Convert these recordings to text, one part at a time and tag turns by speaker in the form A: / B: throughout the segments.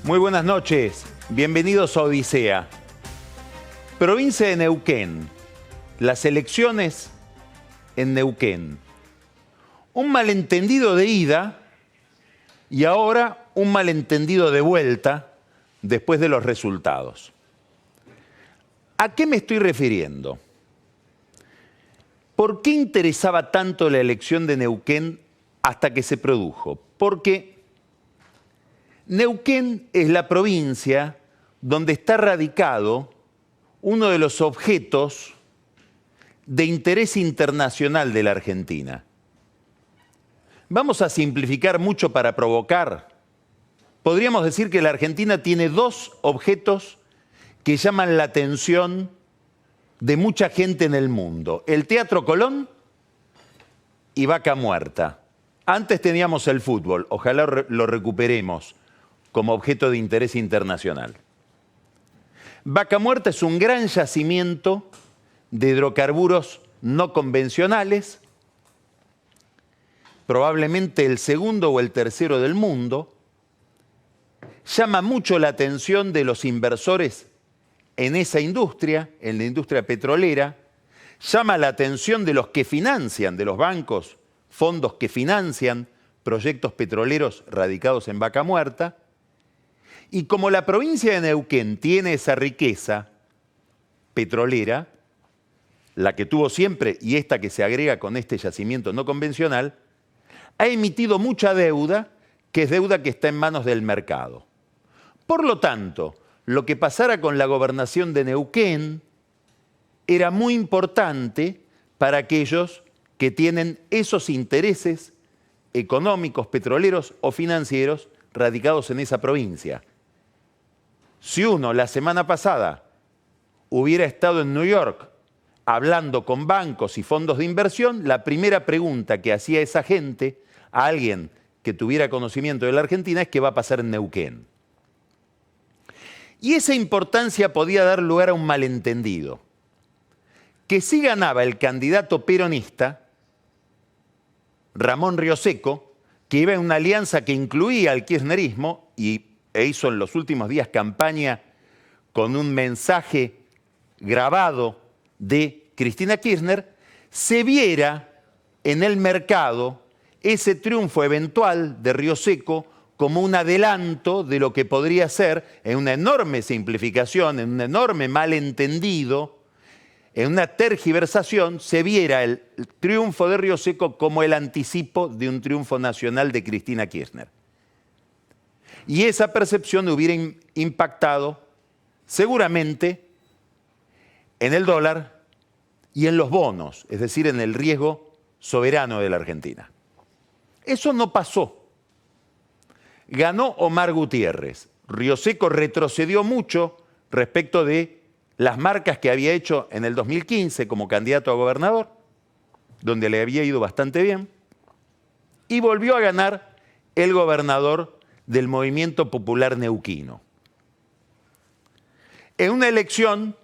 A: Muy buenas noches, bienvenidos a Odisea. Provincia de Neuquén, las elecciones en Neuquén. Un malentendido de ida y ahora un malentendido de vuelta después de los resultados. ¿A qué me estoy refiriendo? ¿Por qué interesaba tanto la elección de Neuquén hasta que se produjo? Porque Neuquén es la provincia donde está radicado uno de los objetos de interés internacional de la Argentina. Vamos a simplificar mucho para provocar. Podríamos decir que la Argentina tiene dos objetos que llaman la atención de mucha gente en el mundo: el Teatro Colón y Vaca Muerta. Antes teníamos el fútbol, ojalá lo recuperemos como objeto de interés internacional. Vaca Muerta es un gran yacimiento de hidrocarburos no convencionales, probablemente el segundo o el tercero del mundo. Llama mucho la atención de los inversores en esa industria, en la industria petrolera. Llama la atención de los que financian, de los bancos, fondos que financian proyectos petroleros radicados en Vaca Muerta. Y como la provincia de Neuquén tiene esa riqueza petrolera, la que tuvo siempre y esta que se agrega con este yacimiento no convencional, ha emitido mucha deuda, que es deuda que está en manos del mercado. Por lo tanto, lo que pasara con la gobernación de Neuquén era muy importante para aquellos que tienen esos intereses económicos, petroleros o financieros radicados en esa provincia. Si uno la semana pasada hubiera estado en New York hablando con bancos y fondos de inversión, la primera pregunta que hacía esa gente a alguien que tuviera conocimiento de la Argentina es: ¿qué va a pasar en Neuquén? Y esa importancia podía dar lugar a un malentendido. Que si ganaba el candidato peronista, Ramón Rioseco, que iba en una alianza que incluía al kirchnerismo e hizo en los últimos días campaña con un mensaje grabado de Cristina Kirchner, se viera en el mercado ese triunfo eventual de Rioseco como un adelanto de lo que podría ser, en una enorme simplificación, en un enorme malentendido, en una tergiversación, se viera el triunfo de Rioseco como el anticipo de un triunfo nacional de Cristina Kirchner. Y esa percepción hubiera impactado seguramente en el dólar y en los bonos, es decir, en el riesgo soberano de la Argentina. Eso no pasó. Ganó Omar Gutiérrez. Rioseco retrocedió mucho respecto de las marcas que había hecho en el 2015 como candidato a gobernador, donde le había ido bastante bien, y volvió a ganar el gobernador del Movimiento Popular Neuquino. En una elección,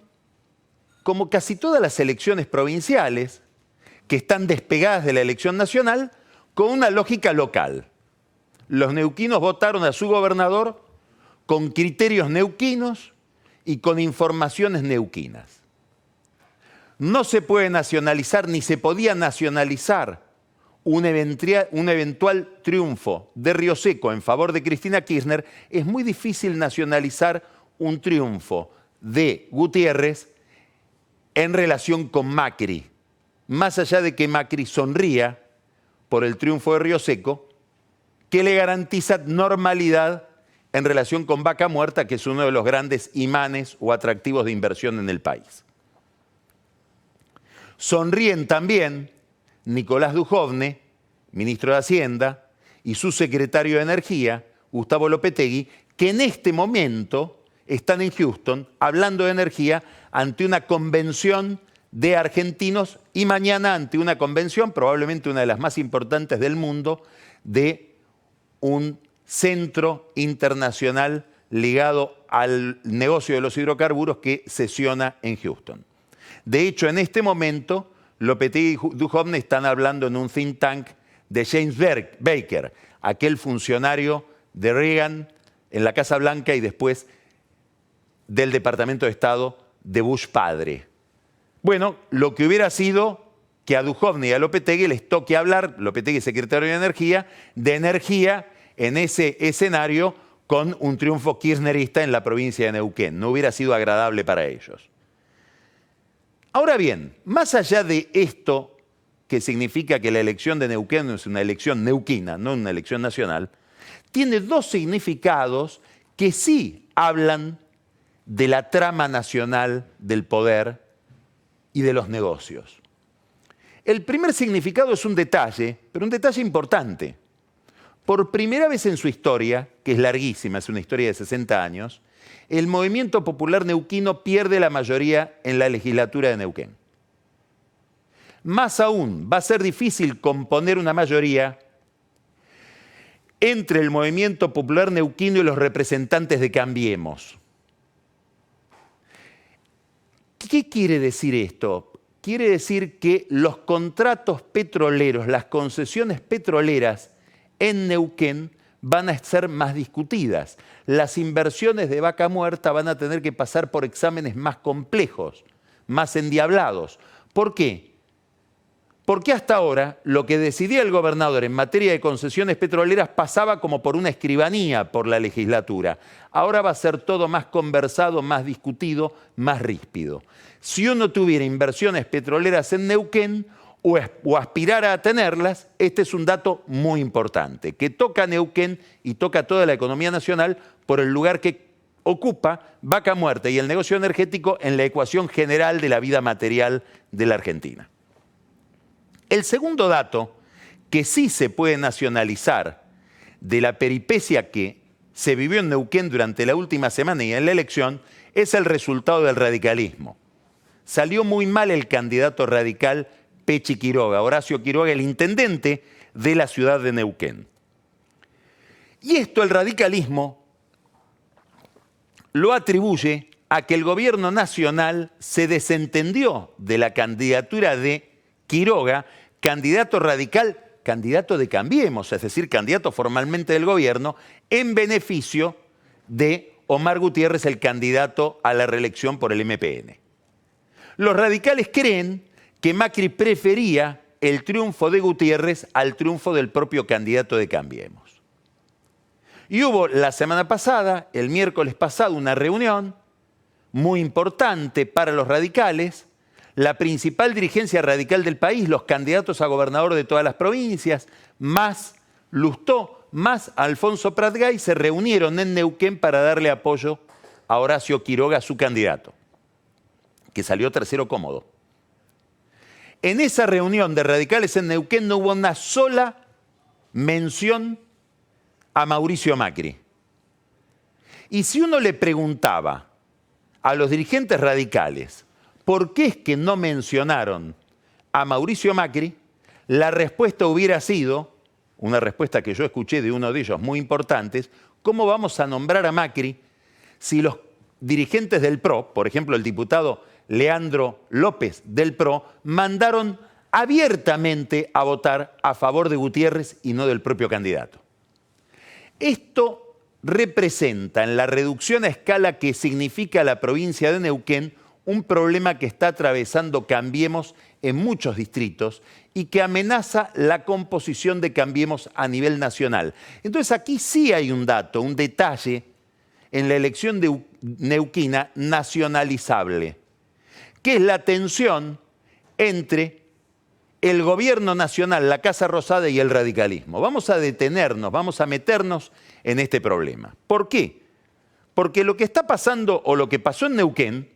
A: como casi todas las elecciones provinciales, que están despegadas de la elección nacional, con una lógica local. Los neuquinos votaron a su gobernador con criterios neuquinos y con informaciones neuquinas. No se puede nacionalizar, ni se podía nacionalizar un eventual triunfo de Rioseco en favor de Cristina Kirchner. Es muy difícil nacionalizar un triunfo de Gutiérrez en relación con Macri. Más allá de que Macri sonría por el triunfo de Rioseco, que le garantiza normalidad en relación con Vaca Muerta, que es uno de los grandes imanes o atractivos de inversión en el país. Sonríen también Nicolás Dujovne, ministro de Hacienda, y su secretario de Energía, Gustavo Lopetegui, que en este momento están en Houston hablando de energía ante una convención de argentinos y mañana ante una convención, probablemente una de las más importantes del mundo, de un centro internacional ligado al negocio de los hidrocarburos que sesiona en Houston. De hecho, en este momento, Lopetegui y Dujovne están hablando en un think tank de James Baker, aquel funcionario de Reagan en la Casa Blanca y después del Departamento de Estado de Bush padre. Bueno, lo que hubiera sido que a Duhovne y a Lopetegui les toque hablar, Lopetegui secretario de energía en ese escenario con un triunfo kirchnerista en la provincia de Neuquén. No hubiera sido agradable para ellos. Ahora bien, más allá de esto, que significa que la elección de Neuquén es una elección neuquina, no una elección nacional, tiene dos significados que sí hablan de la trama nacional del poder y de los negocios. El primer significado es un detalle, pero un detalle importante. Por primera vez en su historia, que es larguísima, es una historia de 60 años, el movimiento popular neuquino pierde la mayoría en la legislatura de Neuquén. Más aún, va a ser difícil componer una mayoría entre el movimiento popular neuquino y los representantes de Cambiemos. ¿Qué quiere decir esto? Quiere decir que los contratos petroleros, las concesiones petroleras en Neuquén van a ser más discutidas. Las inversiones de Vaca Muerta van a tener que pasar por exámenes más complejos, más endiablados. ¿Por qué? Porque hasta ahora lo que decidía el gobernador en materia de concesiones petroleras pasaba como por una escribanía por la legislatura. Ahora va a ser todo más conversado, más discutido, más ríspido. Si uno tuviera inversiones petroleras en Neuquén o aspirara a tenerlas, este es un dato muy importante, que toca a Neuquén y toca a toda la economía nacional por el lugar que ocupa Vaca Muerta y el negocio energético en la ecuación general de la vida material de la Argentina. El segundo dato, que sí se puede nacionalizar de la peripecia que se vivió en Neuquén durante la última semana y en la elección, es el resultado del radicalismo. Salió muy mal el candidato radical Pechi Quiroga, Horacio Quiroga, el intendente de la ciudad de Neuquén. Y esto el radicalismo lo atribuye a que el gobierno nacional se desentendió de la candidatura de Quiroga, candidato radical, candidato de Cambiemos, es decir, candidato formalmente del gobierno, en beneficio de Omar Gutiérrez, el candidato a la reelección por el MPN. Los radicales creen que Macri prefería el triunfo de Gutiérrez al triunfo del propio candidato de Cambiemos. Y hubo la semana pasada, el miércoles pasado, una reunión muy importante para los radicales. La principal dirigencia radical del país, los candidatos a gobernador de todas las provincias, más Lustó, más Alfonso Pratgay, se reunieron en Neuquén para darle apoyo a Horacio Quiroga, su candidato, que salió tercero cómodo. En esa reunión de radicales en Neuquén no hubo una sola mención a Mauricio Macri. Y si uno le preguntaba a los dirigentes radicales ¿por qué es que no mencionaron a Mauricio Macri? La respuesta hubiera sido, una respuesta que yo escuché de uno de ellos muy importantes, ¿cómo vamos a nombrar a Macri si los dirigentes del PRO, por ejemplo el diputado Leandro López del PRO, mandaron abiertamente a votar a favor de Gutiérrez y no del propio candidato? Esto representa en la reducción a escala que significa la provincia de Neuquén un problema que está atravesando Cambiemos en muchos distritos y que amenaza la composición de Cambiemos a nivel nacional. Entonces aquí sí hay un dato, un detalle en la elección neuquina nacionalizable, que es la tensión entre el gobierno nacional, la Casa Rosada y el radicalismo. Vamos a detenernos, vamos a meternos en este problema. ¿Por qué? Porque lo que está pasando o lo que pasó en Neuquén,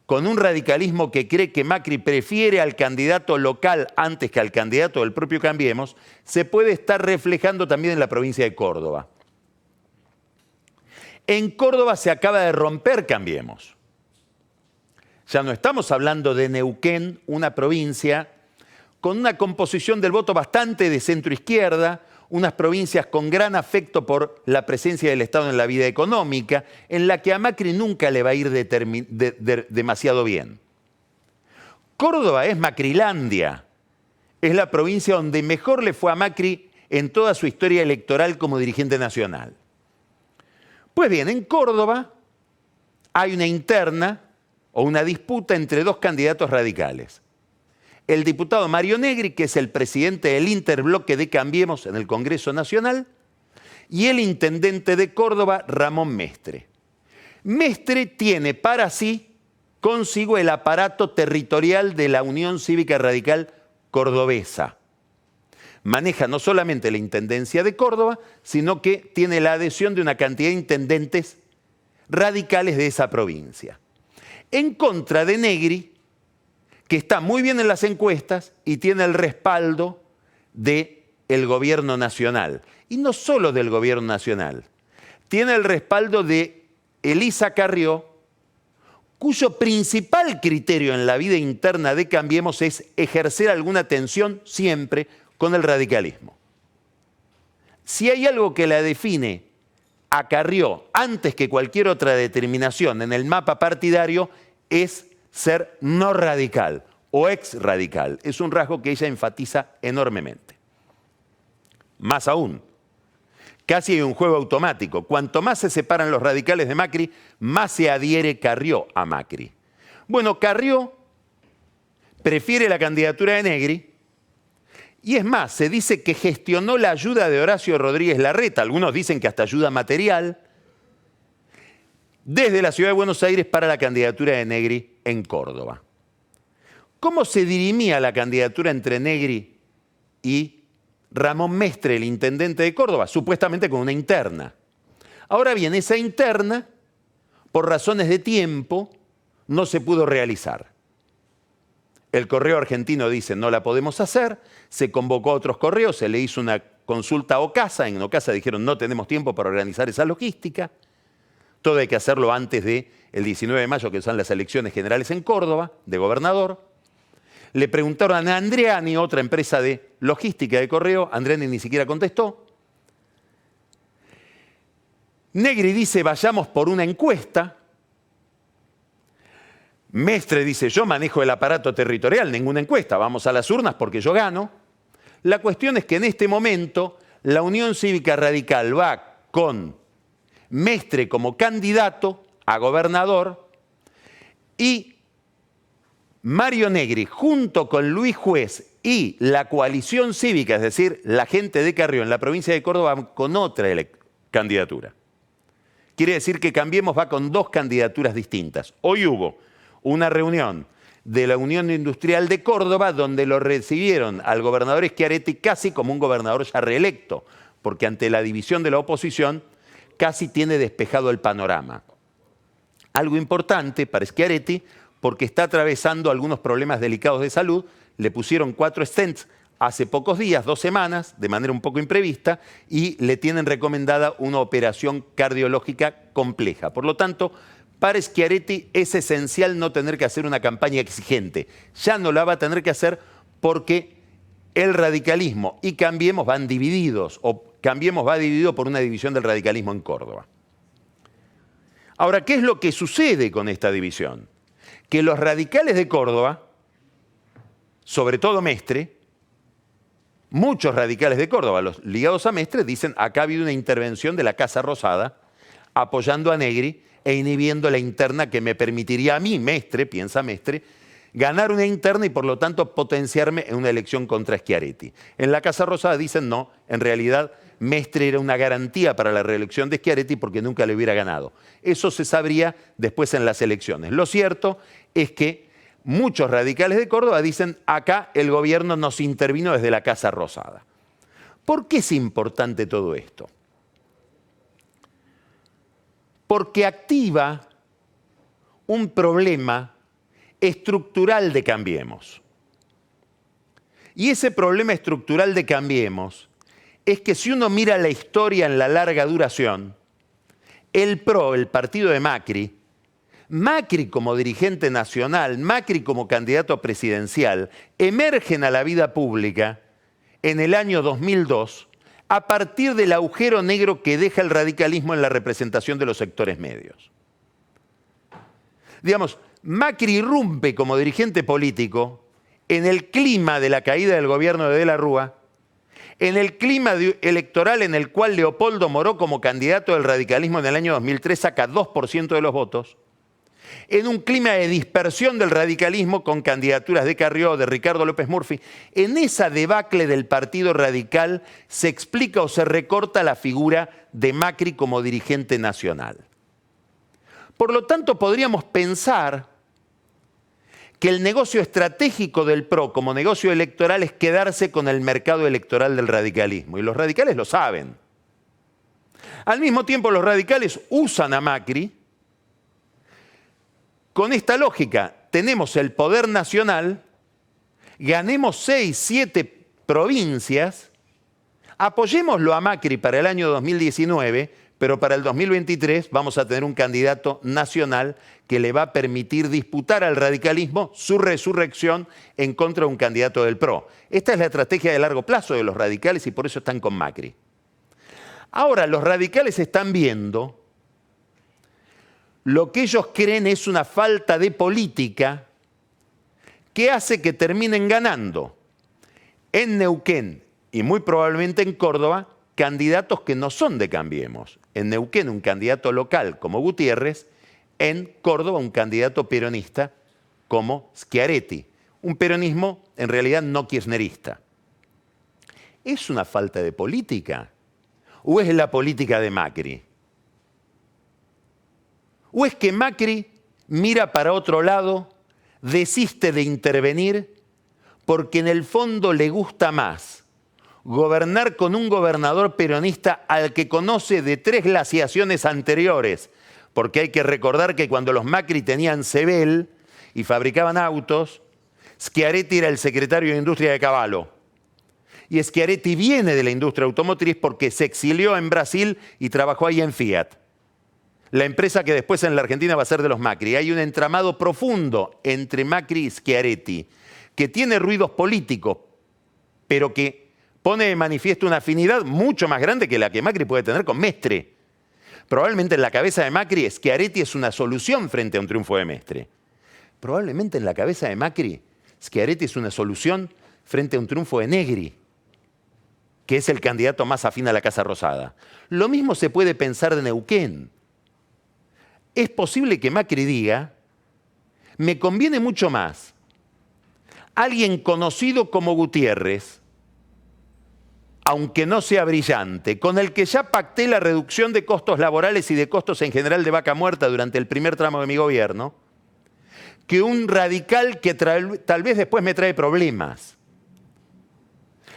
A: con un radicalismo que cree que Macri prefiere al candidato local antes que al candidato del propio Cambiemos, se puede estar reflejando también en la provincia de Córdoba. En Córdoba se acaba de romper Cambiemos. Ya no estamos hablando de Neuquén, una provincia con una composición del voto bastante de centro-izquierda, unas provincias con gran afecto por la presencia del Estado en la vida económica, en la que a Macri nunca le va a ir demasiado bien. Córdoba es Macrilandia, es la provincia donde mejor le fue a Macri en toda su historia electoral como dirigente nacional. Pues bien, en Córdoba hay una interna o una disputa entre dos candidatos radicales. El diputado Mario Negri, que es el presidente del interbloque de Cambiemos en el Congreso Nacional, y el intendente de Córdoba, Ramón Mestre. Mestre tiene para sí consigo el aparato territorial de la Unión Cívica Radical Cordobesa. Maneja no solamente la Intendencia de Córdoba, sino que tiene la adhesión de una cantidad de intendentes radicales de esa provincia. En contra de Negri, que está muy bien en las encuestas y tiene el respaldo del gobierno nacional. Y no solo del gobierno nacional, tiene el respaldo de Elisa Carrió, cuyo principal criterio en la vida interna de Cambiemos es ejercer alguna tensión siempre con el radicalismo. Si hay algo que la define a Carrió antes que cualquier otra determinación en el mapa partidario, es ser no radical o ex radical. Es un rasgo que ella enfatiza enormemente. Más aún, casi hay un juego automático. Cuanto más se separan los radicales de Macri, más se adhiere Carrió a Macri. Bueno, Carrió prefiere la candidatura de Negri y es más, se dice que gestionó la ayuda de Horacio Rodríguez Larreta, algunos dicen que hasta ayuda material, desde la ciudad de Buenos Aires para la candidatura de Negri en Córdoba. ¿Cómo se dirimía la candidatura entre Negri y Ramón Mestre, el intendente de Córdoba? Supuestamente con una interna. Ahora bien, esa interna, por razones de tiempo, no se pudo realizar. El correo argentino dice no la podemos hacer, se convocó a otros correos, se le hizo una consulta a Ocasa, en Ocasa dijeron no tenemos tiempo para organizar esa logística, todo hay que hacerlo antes del 19 de mayo, que son las elecciones generales en Córdoba, de gobernador. Le preguntaron a Andreani, otra empresa de logística de correo, Andreani ni siquiera contestó. Negri dice vayamos por una encuesta. Mestre dice yo manejo el aparato territorial, ninguna encuesta, vamos a las urnas porque yo gano. La cuestión es que en este momento la Unión Cívica Radical va con Mestre como candidato a gobernador y Mario Negri junto con Luis Juez y la coalición cívica, es decir, la gente de Carrió en la provincia de Córdoba con otra candidatura. Quiere decir que Cambiemos va con dos candidaturas distintas. Hoy hubo una reunión de la Unión Industrial de Córdoba donde lo recibieron al gobernador Schiaretti casi como un gobernador ya reelecto, porque ante la división de la oposición casi tiene despejado el panorama. Algo importante para Schiaretti porque está atravesando algunos problemas delicados de salud. Le pusieron 4 stents hace pocos días, 2 semanas, de manera un poco imprevista, y le tienen recomendada una operación cardiológica compleja. Por lo tanto, para Schiaretti es esencial no tener que hacer una campaña exigente. Ya no la va a tener que hacer porque el radicalismo y Cambiemos van divididos, o Cambiemos va dividido por una división del radicalismo en Córdoba. Ahora, ¿qué es lo que sucede con esta división? Que los radicales de Córdoba, sobre todo Mestre, muchos radicales de Córdoba, los ligados a Mestre, dicen acá ha habido una intervención de la Casa Rosada apoyando a Negri e inhibiendo la interna que me permitiría a mí, Mestre, piensa Mestre, ganar una interna y por lo tanto potenciarme en una elección contra Schiaretti. En la Casa Rosada dicen no, en realidad Mestre era una garantía para la reelección de Schiaretti porque nunca le hubiera ganado. Eso se sabría después en las elecciones. Lo cierto es que muchos radicales de Córdoba dicen acá el gobierno nos intervino desde la Casa Rosada. ¿Por qué es importante todo esto? Porque activa un problema estructural de Cambiemos. Y ese problema estructural de Cambiemos es que si uno mira la historia en la larga duración, el PRO, el partido de Macri, Macri como dirigente nacional, Macri como candidato presidencial, emergen a la vida pública en el año 2002 a partir del agujero negro que deja el radicalismo en la representación de los sectores medios. Digamos, Macri irrumpe como dirigente político en el clima de la caída del gobierno de De la Rúa, En el clima electoral en el cual Leopoldo Moró, como candidato del radicalismo en el año 2003, saca 2% de los votos, en un clima de dispersión del radicalismo con candidaturas de Carrió, de Ricardo López Murphy, en esa debacle del Partido Radical se explica o se recorta la figura de Macri como dirigente nacional. Por lo tanto, podríamos pensar que el negocio estratégico del PRO como negocio electoral es quedarse con el mercado electoral del radicalismo. Y los radicales lo saben. Al mismo tiempo, los radicales usan a Macri con esta lógica. Tenemos el poder nacional, ganemos 6, 7 provincias, apoyémoslo a Macri para el año 2019, pero para el 2023 vamos a tener un candidato nacional que le va a permitir disputar al radicalismo su resurrección en contra de un candidato del PRO. Esta es la estrategia de largo plazo de los radicales y por eso están con Macri. Ahora, los radicales están viendo lo que ellos creen es una falta de política que hace que terminen ganando en Neuquén y muy probablemente en Córdoba candidatos que no son de Cambiemos. En Neuquén un candidato local como Gutiérrez, en Córdoba un candidato peronista como Schiaretti. Un peronismo en realidad no kirchnerista. ¿Es una falta de política? ¿O es la política de Macri? ¿O es que Macri mira para otro lado, desiste de intervenir porque en el fondo le gusta más gobernar con un gobernador peronista al que conoce de 3 glaciaciones anteriores? Porque hay que recordar que cuando los Macri tenían Sebel y fabricaban autos, Schiaretti era el secretario de Industria de Cavallo. Y Schiaretti viene de la industria automotriz porque se exilió en Brasil y trabajó ahí en Fiat. La empresa que después en la Argentina va a ser de los Macri. Hay un entramado profundo entre Macri y Schiaretti, que tiene ruidos políticos, pero que pone de manifiesto una afinidad mucho más grande que la que Macri puede tener con Mestre. Probablemente en la cabeza de Macri, Schiaretti es una solución frente a un triunfo de Mestre. Probablemente en la cabeza de Macri, Schiaretti es una solución frente a un triunfo de Negri, que es el candidato más afín a la Casa Rosada. Lo mismo se puede pensar de Neuquén. Es posible que Macri diga, me conviene mucho más alguien conocido como Gutiérrez, aunque no sea brillante, con el que ya pacté la reducción de costos laborales y de costos en general de vaca muerta durante el primer tramo de mi gobierno, que un radical que tal vez después me trae problemas.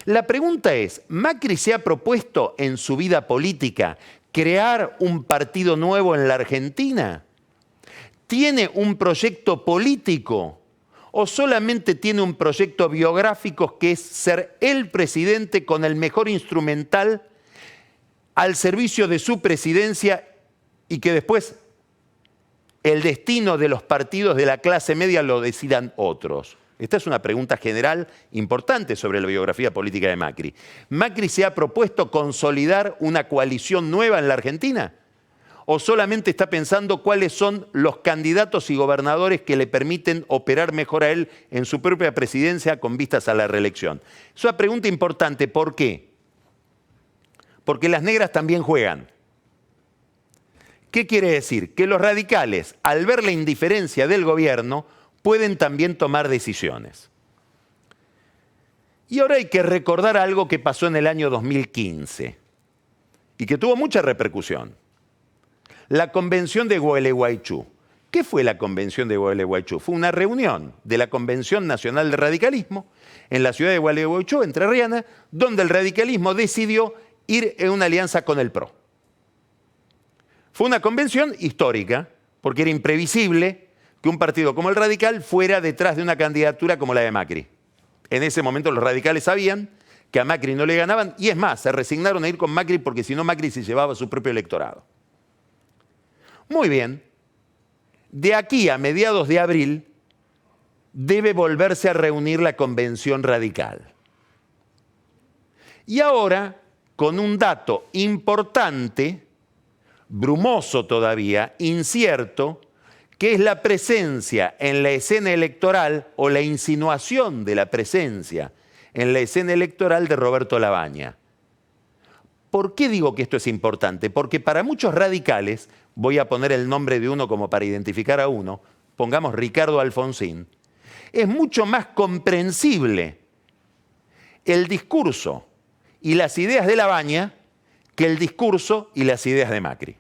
A: La pregunta es, ¿Macri se ha propuesto en su vida política crear un partido nuevo en la Argentina? ¿Tiene un proyecto político o solamente tiene un proyecto biográfico que es ser el presidente con el mejor instrumental al servicio de su presidencia y que después el destino de los partidos de la clase media lo decidan otros? Esta es una pregunta general importante sobre la biografía política de Macri. ¿Macri se ha propuesto consolidar una coalición nueva en la Argentina? ¿O solamente está pensando cuáles son los candidatos y gobernadores que le permiten operar mejor a él en su propia presidencia con vistas a la reelección? Es una pregunta importante. ¿Por qué? Porque las negras también juegan. ¿Qué quiere decir? Que los radicales, al ver la indiferencia del gobierno, pueden también tomar decisiones. Y ahora hay que recordar algo que pasó en el año 2015 y que tuvo mucha repercusión. La convención de Gualeguaychú. ¿Qué fue la convención de Gualeguaychú? Fue una reunión de la Convención Nacional de Radicalismo en la ciudad de Gualeguaychú, entrerriana, donde el radicalismo decidió ir en una alianza con el PRO. Fue una convención histórica, porque era imprevisible que un partido como el Radical fuera detrás de una candidatura como la de Macri. En ese momento los radicales sabían que a Macri no le ganaban y es más, se resignaron a ir con Macri porque si no Macri se llevaba su propio electorado. Muy bien, de aquí a mediados de abril debe volverse a reunir la convención radical. Y ahora, con un dato importante, brumoso todavía, incierto, que es la presencia en la escena electoral o la insinuación de la presencia en la escena electoral de Roberto Labaña. ¿Por qué digo que esto es importante? Porque para muchos radicales, voy a poner el nombre de uno como para identificar a uno, pongamos Ricardo Alfonsín, es mucho más comprensible el discurso y las ideas de Labaña que el discurso y las ideas de Macri.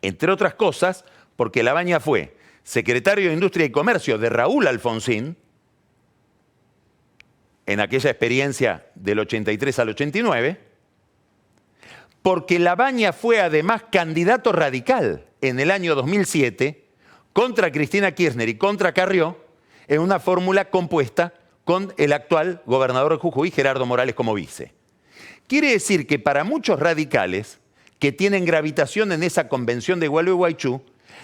A: Entre otras cosas, porque Labaña fue secretario de Industria y Comercio de Raúl Alfonsín, en aquella experiencia del 83 al 89, porque Labaña fue además candidato radical en el año 2007 contra Cristina Kirchner y contra Carrió en una fórmula compuesta con el actual gobernador de Jujuy, Gerardo Morales, como vice. Quiere decir que para muchos radicales que tienen gravitación en esa convención de Gualeguaychú,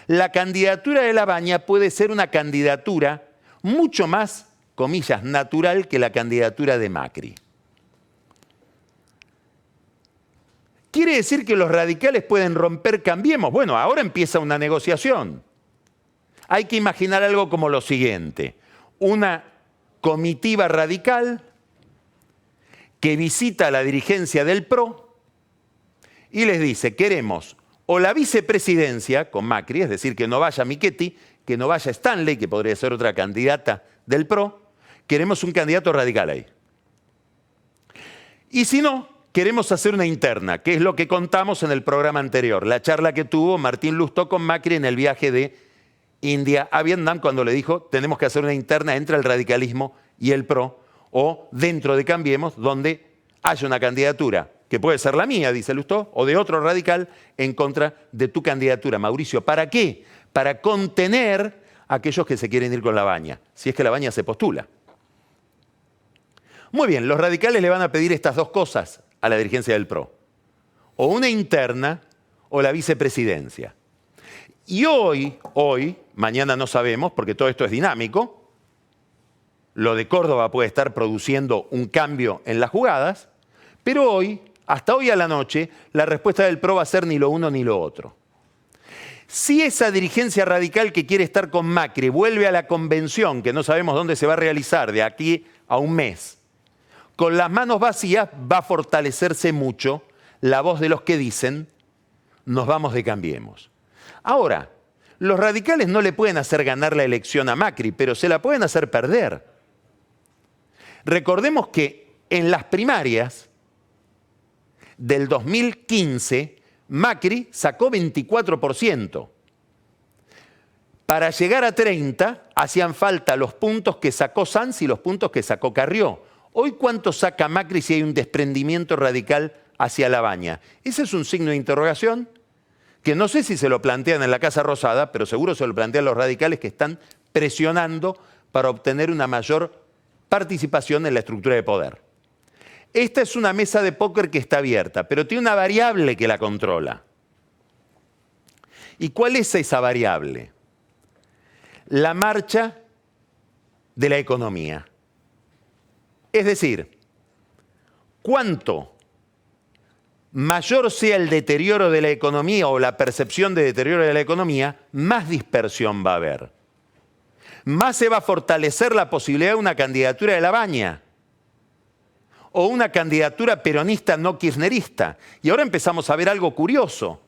A: la candidatura de Labaña puede ser una candidatura mucho más, comillas, natural que la candidatura de Macri. ¿Quiere decir que los radicales pueden romper Cambiemos? Bueno, ahora empieza una negociación. Hay que imaginar algo como lo siguiente: una comitiva radical que visita a la dirigencia del PRO y les dice: queremos o la vicepresidencia con Macri, es decir, que no vaya Michetti, que no vaya Stanley, que podría ser otra candidata del PRO, queremos un candidato radical ahí. Y si no, queremos hacer una interna, que es lo que contamos en el programa anterior, la charla que tuvo Martín Lustó con Macri en el viaje de India a Vietnam, cuando le dijo: tenemos que hacer una interna entre el radicalismo y el PRO, o dentro de Cambiemos, donde haya una candidatura, que puede ser la mía, dice Lustó, o de otro radical, en contra de tu candidatura, Mauricio. ¿Para qué? Para contener a aquellos que se quieren ir con Labaña, si es que Labaña se postula. Muy bien, los radicales le van a pedir estas dos cosas a la dirigencia del PRO: o una interna o la vicepresidencia. Y hoy, mañana no sabemos, porque todo esto es dinámico, lo de Córdoba puede estar produciendo un cambio en las jugadas, pero hoy, hasta hoy a la noche, la respuesta del PRO va a ser ni lo uno ni lo otro. Si esa dirigencia radical que quiere estar con Macri vuelve a la convención, que no sabemos dónde se va a realizar de aquí a un mes, con las manos vacías, va a fortalecerse mucho la voz de los que dicen: nos vamos de Cambiemos. Ahora, los radicales no le pueden hacer ganar la elección a Macri, pero se la pueden hacer perder. Recordemos que en las primarias del 2015, Macri sacó 24%. Para llegar a 30, hacían falta los puntos que sacó Sanz y los puntos que sacó Carrió. Hoy, ¿cuánto saca Macri si hay un desprendimiento radical hacia Labaña? Ese es un signo de interrogación que no sé si se lo plantean en la Casa Rosada, pero seguro se lo plantean los radicales que están presionando para obtener una mayor participación en la estructura de poder. Esta es una mesa de póker que está abierta, pero tiene una variable que la controla. ¿Y cuál es esa variable? La marcha de la economía. Es decir, cuánto mayor sea el deterioro de la economía o la percepción de deterioro de la economía, más dispersión va a haber. Más se va a fortalecer la posibilidad de una candidatura de Labaña o una candidatura peronista no kirchnerista. Y ahora empezamos a ver algo curioso.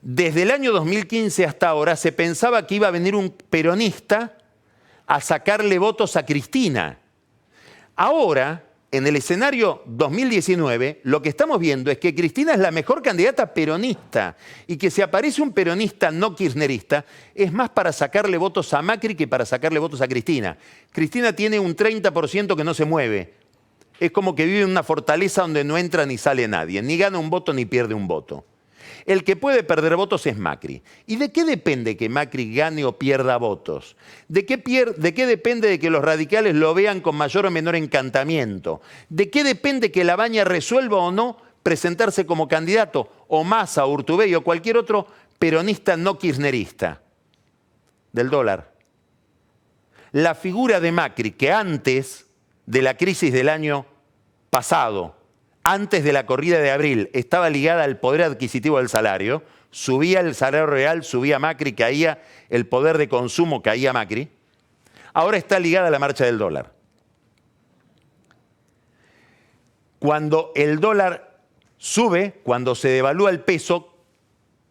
A: Desde el año 2015 hasta ahora se pensaba que iba a venir un peronista a sacarle votos a Cristina. Ahora, en el escenario 2019, lo que estamos viendo es que Cristina es la mejor candidata peronista y que si aparece un peronista no kirchnerista es más para sacarle votos a Macri que para sacarle votos a Cristina. Cristina tiene un 30% que no se mueve. Es como que vive en una fortaleza donde no entra ni sale nadie, ni gana un voto ni pierde un voto. El que puede perder votos es Macri. ¿Y de qué depende que Macri gane o pierda votos? ¿De qué depende de que los radicales lo vean con mayor o menor encantamiento? ¿De qué depende que Labaña resuelva o no presentarse como candidato, o Massa, o Urtubey, o cualquier otro peronista no kirchnerista? Del dólar. La figura de Macri, que antes de la crisis del año pasado, antes de la corrida de abril, estaba ligada al poder adquisitivo del salario, subía el salario real, subía Macri, caía el poder de consumo, caía Macri, ahora está ligada a la marcha del dólar. Cuando el dólar sube, cuando se devalúa el peso,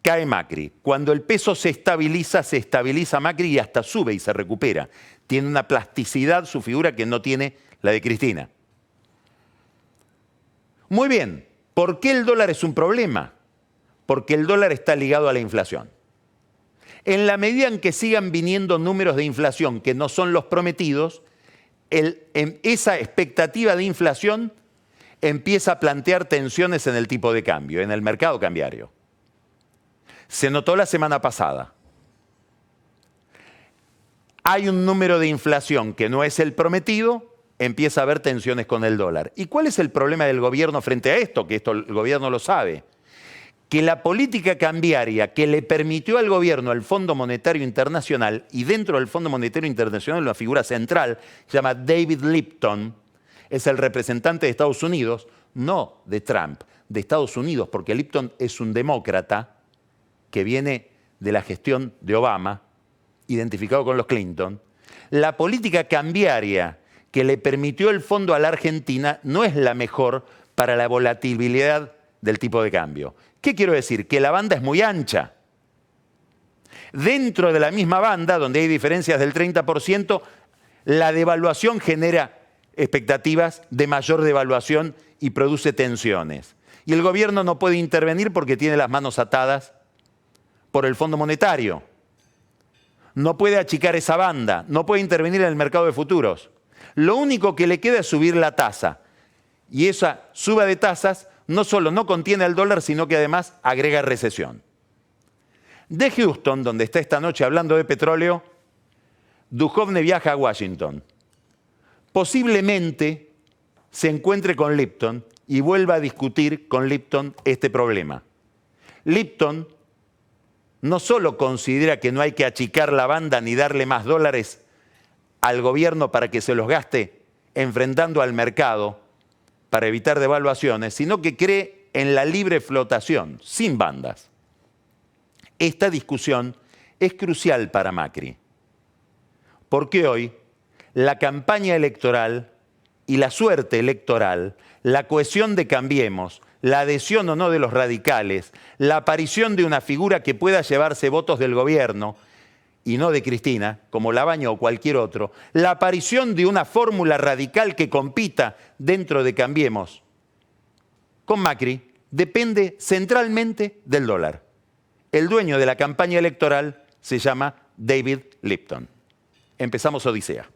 A: cae Macri. Cuando el peso se estabiliza Macri y hasta sube y se recupera. Tiene una plasticidad su figura que no tiene la de Cristina. Muy bien, ¿por qué el dólar es un problema? Porque el dólar está ligado a la inflación. En la medida en que sigan viniendo números de inflación que no son los prometidos, esa expectativa de inflación empieza a plantear tensiones en el tipo de cambio, en el mercado cambiario. Se notó la semana pasada. Hay un número de inflación que no es el prometido, empieza a haber tensiones con el dólar. ¿Y cuál es el problema del gobierno frente a esto? Que esto el gobierno lo sabe. Que la política cambiaria que le permitió al gobierno el Fondo Monetario Internacional, y dentro del Fondo Monetario Internacional una figura central, se llama David Lipton, es el representante de Estados Unidos, no de Trump, de Estados Unidos, porque Lipton es un demócrata que viene de la gestión de Obama, identificado con los Clinton. La política cambiaria que le permitió el fondo a la Argentina no es la mejor para la volatilidad del tipo de cambio. ¿Qué quiero decir? Que la banda es muy ancha. Dentro de la misma banda, donde hay diferencias del 30%, la devaluación genera expectativas de mayor devaluación y produce tensiones. Y el gobierno no puede intervenir porque tiene las manos atadas por el Fondo Monetario. No puede achicar esa banda, no puede intervenir en el mercado de futuros. Lo único que le queda es subir la tasa. Y esa suba de tasas no solo no contiene al dólar, sino que además agrega recesión. De Houston, donde está esta noche hablando de petróleo, Duhovne viaja a Washington. Posiblemente se encuentre con Lipton y vuelva a discutir con Lipton este problema. Lipton no solo considera que no hay que achicar la banda ni darle más dólares al gobierno para que se los gaste enfrentando al mercado para evitar devaluaciones, sino que cree en la libre flotación, sin bandas. Esta discusión es crucial para Macri, porque hoy la campaña electoral y la suerte electoral, la cohesión de Cambiemos, la adhesión o no de los radicales, la aparición de una figura que pueda llevarse votos del gobierno y no de Cristina, como Labaña o cualquier otro, la aparición de una fórmula radical que compita dentro de Cambiemos con Macri, depende centralmente del dólar. El dueño de la campaña electoral se llama David Lipton. Empezamos Odisea.